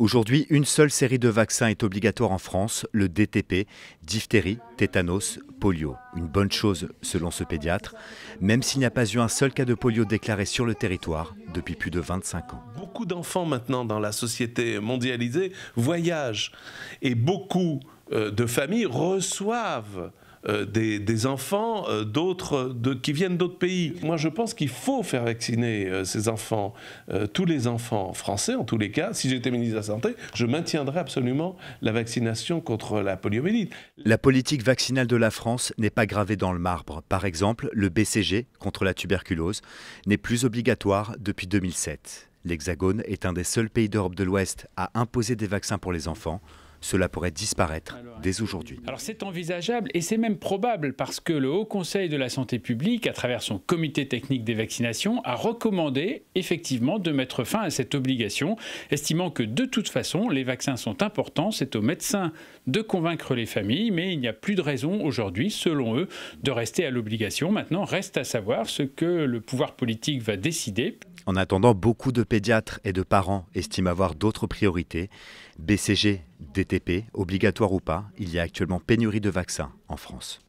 Aujourd'hui, une seule série de vaccins est obligatoire en France, le DTP, diphtérie, tétanos, polio. Une bonne chose selon ce pédiatre, même s'il n'y a pas eu un seul cas de polio déclaré sur le territoire depuis plus de 25 ans. Beaucoup d'enfants maintenant dans la société mondialisée voyagent et beaucoup de familles reçoivent des enfants qui viennent d'autres pays. Moi, je pense qu'il faut faire vacciner ces enfants, tous les enfants français, en tous les cas. Si j'étais ministre de la Santé, je maintiendrais absolument la vaccination contre la poliomyélite. La politique vaccinale de la France n'est pas gravée dans le marbre. Par exemple, le BCG, contre la tuberculose, n'est plus obligatoire depuis 2007. L'Hexagone est un des seuls pays d'Europe de l'Ouest à imposer des vaccins pour les enfants. Cela pourrait disparaître dès aujourd'hui. Alors c'est envisageable et c'est même probable parce que le Haut Conseil de la Santé publique, à travers son comité technique des vaccinations, a recommandé effectivement de mettre fin à cette obligation, estimant que de toute façon les vaccins sont importants, c'est aux médecins de convaincre les familles, mais il n'y a plus de raison aujourd'hui, selon eux, de rester à l'obligation. Maintenant, reste à savoir ce que le pouvoir politique va décider. En attendant, beaucoup de pédiatres et de parents estiment avoir d'autres priorités. BCG, DTP, obligatoire ou pas, il y a actuellement pénurie de vaccins en France.